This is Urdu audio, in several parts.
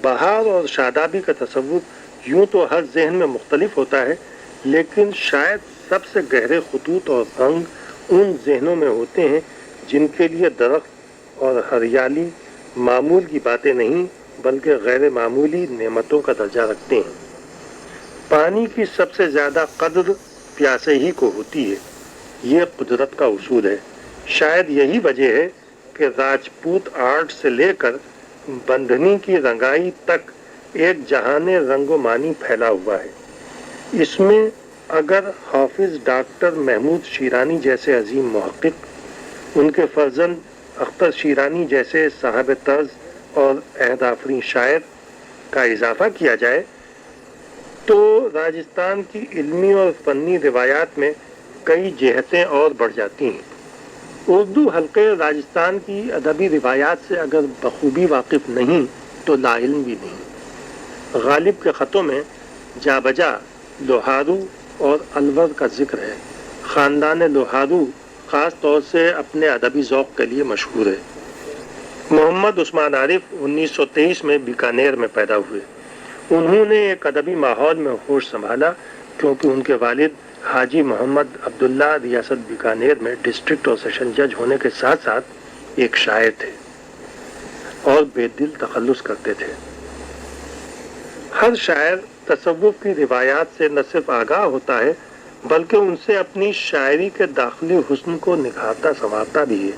بہار اور شادابی کا تصور یوں تو ہر ذہن میں مختلف ہوتا ہے، لیکن شاید سب سے گہرے خطوط اور رنگ ان ذہنوں میں ہوتے ہیں جن کے لیے درخت اور ہریالی معمول کی باتیں نہیں بلکہ غیر معمولی نعمتوں کا درجہ رکھتے ہیں۔ پانی کی سب سے زیادہ قدر پیاسے ہی کو ہوتی ہے، یہ قدرت کا اصول ہے۔ شاید یہی وجہ ہے کہ راجپوت آرٹ سے لے کر بندھنی کی رنگائی تک ایک جہان رنگ و معنی پھیلا ہوا ہے۔ اس میں اگر حافظ ڈاکٹر محمود شیرانی جیسے عظیم محقق، ان کے فرزند اختر شیرانی جیسے صاحب طرز اور عہد آفریں شاعر کا اضافہ کیا جائے تو راجستھان کی علمی اور فنی روایات میں کئی جہتیں اور بڑھ جاتی ہیں۔ اردو حلقے راجستھان کی ادبی روایات سے اگر بخوبی واقف نہیں تو لا علم بھی نہیں۔ غالب کے خطوں میں جا بجا لوہارو اور الور کا ذکر ہے۔ خاندان لوہارو خاص طور سے اپنے ادبی ذوق کے لیے مشہور ہے۔ محمد عثمان عارف 1923 میں بیکانیر میں پیدا ہوئے۔ انہوں نے ایک ادبی ماحول میں ہوش سنبھالا کیونکہ ان کے والد حاجی محمد عبداللہ ریاست بیکانیر میں ڈسٹرکٹ اور سیشن جج ہونے کے ساتھ ساتھ ایک شاعر تھے اور بے دل تخلص کرتے تھے۔ ہر شاعر تصوف کی روایات سے نہ صرف آگاہ ہوتا ہے بلکہ ان سے اپنی شاعری کے داخلی حسن کو نکھارتا سنوارتا بھی ہے۔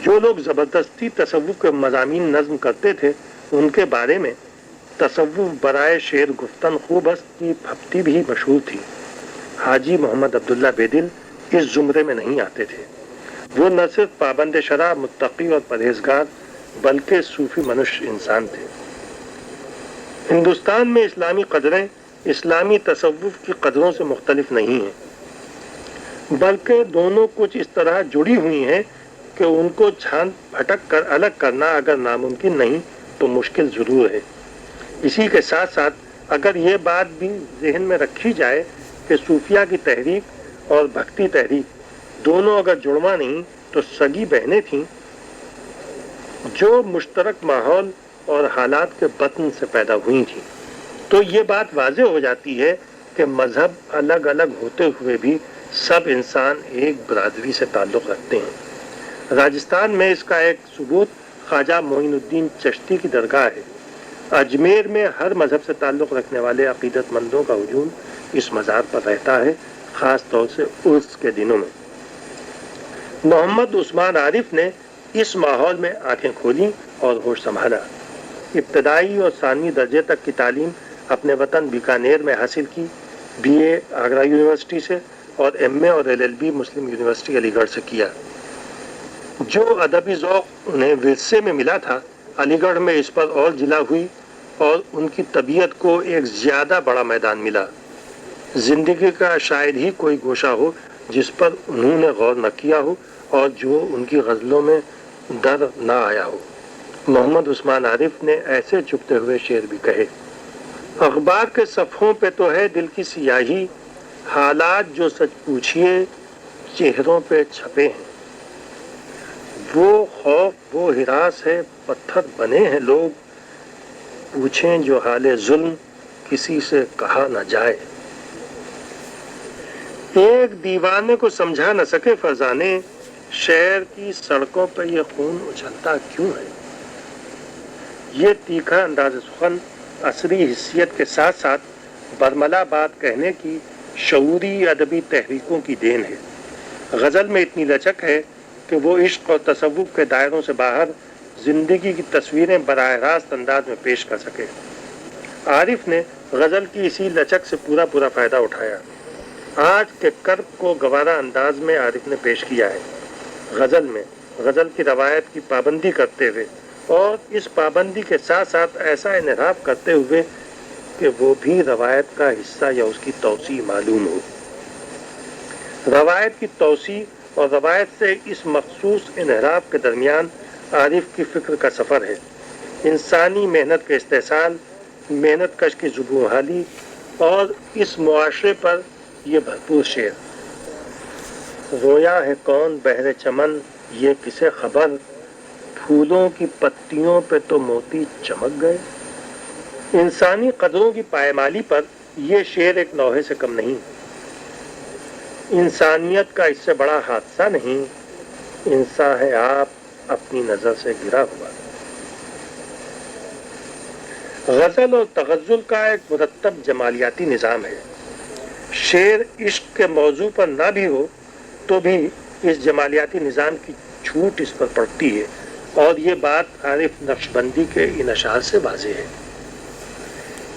جو لوگ زبردستی تصوف کے مضامین نظم کرتے تھے ان کے بارے میں تصوف برائے شعر گفتن خوب است کی پھپتی بھی مشہور تھی۔ حاجی محمد عبداللہ بیدل اس زمرے میں نہیں آتے تھے۔ وہ نہ صرف پابند شرع، متقی اور پرہیزگار بلکہ صوفی منش انسان تھے۔ ہندوستان میں اسلامی قدریں اسلامی تصوف کی قدروں سے مختلف نہیں ہیں، بلکہ دونوں کچھ اس طرح جڑی ہوئی ہیں کہ ان کو چھان پھٹک کر الگ کرنا اگر ناممکن نہیں تو مشکل ضرور ہے۔ اسی کے ساتھ ساتھ اگر یہ بات بھی ذہن میں رکھی جائے کہ صوفیہ کی تحریک اور بھکتی تحریک دونوں اگر جڑواں نہیں تو سگی بہنیں تھیں جو مشترک ماحول اور حالات کے بطن سے پیدا ہوئی تھیں، تو یہ بات واضح ہو جاتی ہے کہ مذہب الگ الگ ہوتے ہوئے بھی سب انسان ایک برادری سے تعلق رکھتے ہیں۔ راجستھان میں اس کا ایک ثبوت خواجہ معین الدین چشتی کی درگاہ ہے۔ اجمیر میں ہر مذہب سے تعلق رکھنے والے عقیدت مندوں کا ہجوم اس مزار پر رہتا ہے، خاص طور سے عرس کے دنوں میں۔ محمد عثمان عارف نے اس ماحول میں آنکھیں کھولیں اور ہوش سنبھالا۔ ابتدائی اور ثانوی درجے تک کی تعلیم اپنے وطن بیکانیر میں حاصل کی، بی اے آگرہ یونیورسٹی سے اور ایم اے اور L L B Muslim University Aligarh سے کیا۔ جو ادبی ذوق انہیں ورثے میں ملا تھا، علی گڑھ میں اس پر اور جلا ہوئی اور ان کی طبیعت کو ایک زیادہ بڑا میدان ملا۔ زندگی کا شاید ہی کوئی گوشہ ہو جس پر انہوں نے غور نہ کیا ہو اور جو ان کی غزلوں میں در نہ آیا ہو۔ محمد عثمان عارف نے ایسے چبھتے ہوئے شعر بھی کہے: اخبار کے صفحوں پہ تو ہے دل کی سیاہی، حالات جو سچ پوچھئے چہروں پہ چھپے ہیں۔ وہ خوف وہ ہراس ہے، پتھر بنے ہیں لوگ، پوچھیں جو حال ظلم کسی سے کہا نہ جائے۔ ایک دیوانے کو سمجھا نہ سکے فرزانے، شہر کی سڑکوں پہ یہ خون اچھلتا کیوں ہے۔ یہ تیکھا انداز سخن عصری حیثیت کے ساتھ ساتھ برملا بات کہنے کی شعوری ادبی تحریکوں کی دین ہے۔ غزل میں اتنی لچک ہے کہ وہ عشق اور تصوف کے دائروں سے باہر زندگی کی تصویریں براہ راست انداز میں پیش کر سکے۔ عارف نے غزل کی اسی لچک سے پورا فائدہ اٹھایا۔ آج کے کرب کو گوارا انداز میں عارف نے پیش کیا ہے۔ غزل میں غزل کی روایت کی پابندی کرتے ہوئے اور اس پابندی کے ساتھ ساتھ ایسا انحراف کرتے ہوئے کہ وہ بھی روایت کا حصہ یا اس کی توسیع معلوم ہو۔ روایت کی توسیع اور روایت سے اس مخصوص انحراف کے درمیان عارف کی فکر کا سفر ہے۔ انسانی محنت کے استحصال، محنت کش کی زبوں حالی اور اس معاشرے پر یہ بھرپور شعر: رویا ہے کون بہر چمن یہ کسے خبر، پھولوں کی پتیوں پہ تو موتی چمک گئے، انسانی قدروں کی پائمالی پر یہ شعر ایک لوحے سے کم نہیں. انسانیت کا اس سے بڑا حادثہ نہیں، انسان ہے آپ اپنی نظر سے گرا ہوا. غزل اور تغزل کا ایک مرتب جمالیاتی نظام ہے. شعر عشق کے موضوع پر نہ بھی ہو تو بھی اس جمالیاتی نظام کی چھوٹ اس پر پڑتی ہے، اور یہ بات عارف نقشبندی کے ان اشعار سے واضح ہے.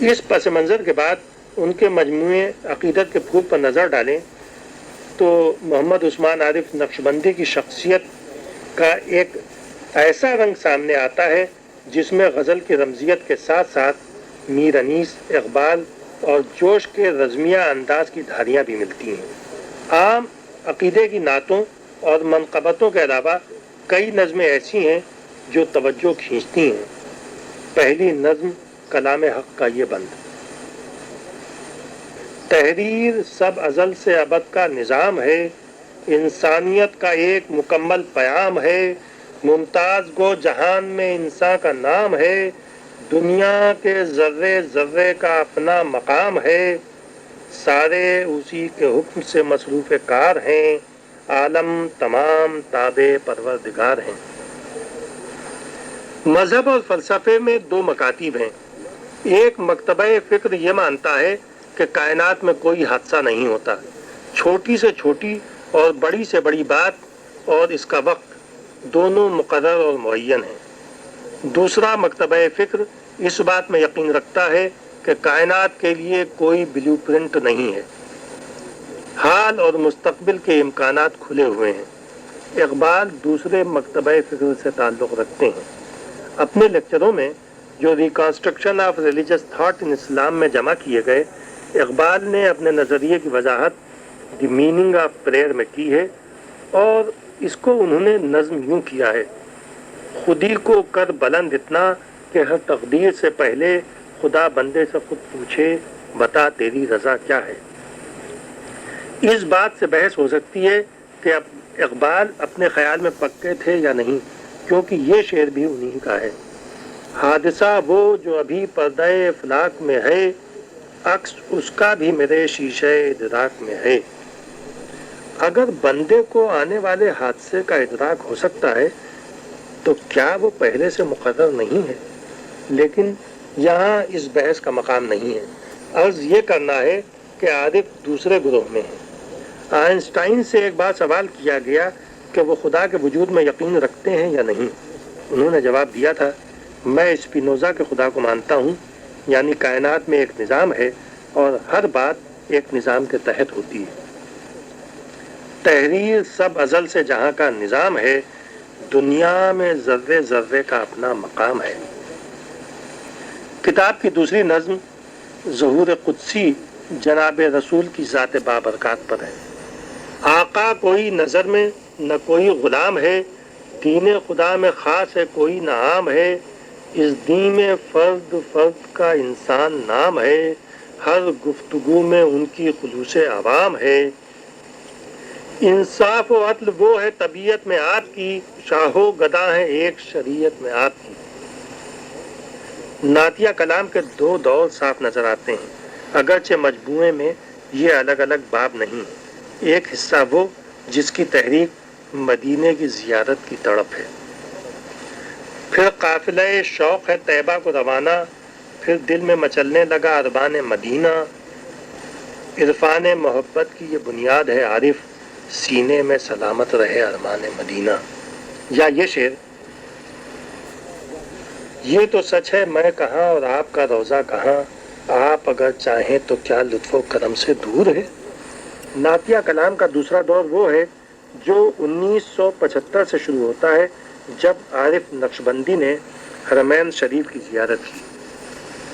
اس پس منظر کے بعد ان کے مجموعے عقیدت کے پھول پر نظر ڈالیں تو محمد عثمان عارف نقشبندی کی شخصیت کا ایک ایسا رنگ سامنے آتا ہے جس میں غزل کی رمزیت کے ساتھ ساتھ میر انیس، اقبال اور جوش کے رزمیہ انداز کی دھاریاں بھی ملتی ہیں. عام عقیدے کی نعتوں اور منقبتوں کے علاوہ کئی نظمیں ایسی ہیں جو توجہ کھینچتی ہیں. پہلی نظم کلام حق کا یہ بند: تحریر سب ازل سے ابد کا نظام ہے، انسانیت کا ایک مکمل پیام ہے، ممتاز گو جہان میں انسان کا نام ہے، دنیا کے ذرے ذرے کا اپنا مقام ہے، سارے اسی کے حکم سے مصروف کار ہیں، عالم تمام تابع پروردگار ہیں. مذہب اور فلسفے میں دو مکاتب ہیں. ایک مکتبہ فکر یہ مانتا ہے کہ کائنات میں کوئی حادثہ نہیں ہوتا، چھوٹی سے چھوٹی اور بڑی سے بڑی بات اور اس کا وقت دونوں مقرر اور معین ہیں. دوسرا مکتبہ فکر اس بات میں یقین رکھتا ہے کہ کائنات کے لیے کوئی بلیو پرنٹ نہیں ہے، حال اور مستقبل کے امکانات کھلے ہوئے ہیں. اقبال دوسرے مکتبہ فکر سے تعلق رکھتے ہیں. اپنے لیکچروں میں جو reconstruction of religious thought in Islam میں جمع کیے گئے، اقبال نے اپنے نظریے کی وضاحت دی میننگ آف پریئر میں کی ہے، اور اس کو انہوں نے نظم یوں کیا ہے: خودی کو کر بلند اتنا کہ ہر تقدیر سے پہلے خدا بندے سے خود پوچھے بتا تیری رضا کیا ہے. اس بات سے بحث ہو سکتی ہے کہ اقبال اپنے خیال میں پکے تھے یا نہیں، کیونکہ یہ شعر بھی انہی کا ہے: حادثہ وہ جو ابھی پردہ افلاک میں ہے، عکس اس کا بھی میرے شیشے ادراک میں ہے. اگر بندے کو آنے والے حادثے کا ادراک ہو سکتا ہے تو کیا وہ پہلے سے مقرر نہیں ہے؟ لیکن یہاں اس بحث کا مقام نہیں ہے. عرض یہ کرنا ہے کہ عارف دوسرے گروہ میں ہیں. آئنسٹائن سے ایک بار سوال کیا گیا کہ وہ خدا کے وجود میں یقین رکھتے ہیں یا نہیں. انہوں نے جواب دیا تھا: میں اسپینوزا کے خدا کو مانتا ہوں، یعنی کائنات میں ایک نظام ہے اور ہر بات ایک نظام کے تحت ہوتی ہے. تحریر سب ازل سے جہاں کا نظام ہے، دنیا میں ذرے ذرے کا اپنا مقام ہے. کتاب کی دوسری نظم ظہور قدسی جناب رسول کی ذات بابرکات پر ہے. آقا کوئی نظر میں نہ کوئی غلام ہے، دین خدا میں خاص ہے کوئی نہ عام ہے، اس دین میں فرد فرد کا انسان نام ہے، ہر گفتگو میں ان کی خلوص عوام ہے. انصاف و عدل وہ ہے طبیعت میں آپ کی، شاہ و گدا ہے ایک شریعت میں آپ کی. نعتیہ کلام کے دو دور صاف نظر آتے ہیں، اگرچہ مجموعے میں یہ الگ الگ باب نہیں. ایک حصہ وہ جس کی تحریک مدینے کی زیارت کی تڑپ ہے، پھر قافلہ شوق ہے طیبہ کو روانہ، پھر دل میں مچلنے لگا اربان مدینہ. عرفان محبت کی یہ بنیاد ہے عارف، سینے میں سلامت رہے ارمان مدینہ. یا یہ شعر: یہ تو سچ ہے میں کہاں اور آپ کا روزہ کہاں، آپ اگر چاہیں تو کیا لطف و کرم سے دور ہے. نعتیہ کلام کا دوسرا دور وہ ہے جو 1975 سے شروع ہوتا ہے، جب عارف نقشبندی نے حرمین شریف کی زیارت کی.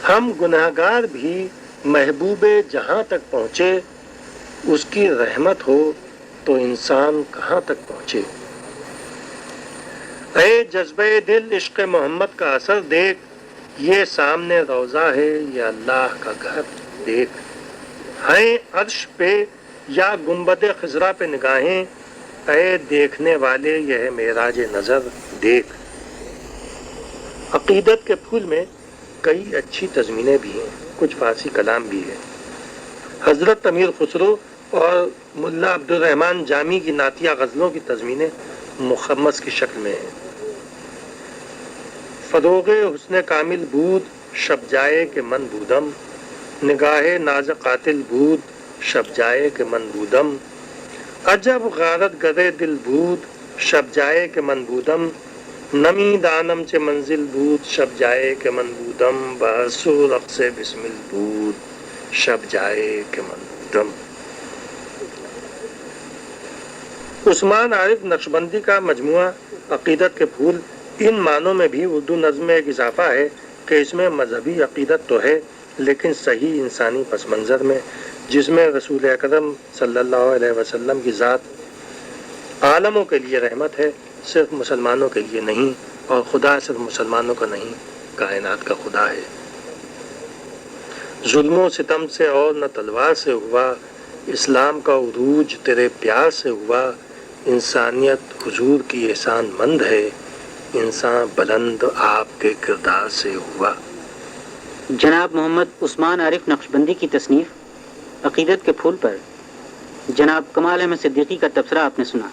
ہم گناہگار بھی محبوب جہاں تک پہنچے، اس کی رحمت ہو تو انسان کہاں تک پہنچے. اے جذبہ دل عشق محمد کا اثر دیکھ، یہ سامنے روضہ ہے یہ اللہ کا گھر دیکھ. ہیں عرش پہ یا گنبد خضرا پہ نگاہیں، اے دیکھنے والے یہ ہے معراج نظر دیکھ. عقیدت کے پھول میں کئی اچھی تضمینیں بھی ہیں، کچھ فارسی کلام بھی ہے۔ حضرت امیر خسرو اور ملا عبد الرحمن جامی کی نعتیہ غزلوں کی تضمینیں مخمس کی شکل میں ہیں۔ فروغ حسن کامل بود شب جائے کہ من بودم، نگاہ ناز قاتل بود شب جائے کہ من بودم، عجب غارت گرے دل بود شب جائے کہ من بودم، نمی دانم چه منزل بود شب جائے کہ من بودم، بحث و رقص بسمل بود شب جائے کہ من بودم۔ عثمان عارف نقشبندی کا مجموعہ عقیدت کے پھول ان معنوں میں بھی اردو نظم میں ایک اضافہ ہے کہ اس میں مذہبی عقیدت تو ہے لیکن صحیح انسانی پس منظر میں، جس میں رسول اکرم صلی اللہ علیہ وسلم کی ذات عالموں کے لیے رحمت ہے، صرف مسلمانوں کے لیے نہیں، اور خدا صرف مسلمانوں کا نہیں، کائنات کا خدا ہے۔ ظلم و ستم سے اور نہ تلوار سے ہوا، اسلام کا عروج تیرے پیار سے ہوا، انسانیت حضور کی احسان مند ہے، انسان بلند آپ کے کردار سے ہوا۔ جناب محمد عثمان عارف نقشبندی کی تصنیف عقیدت کے پھول پر جناب کمال احمد صدیقی کا تبصرہ آپ نے سنا۔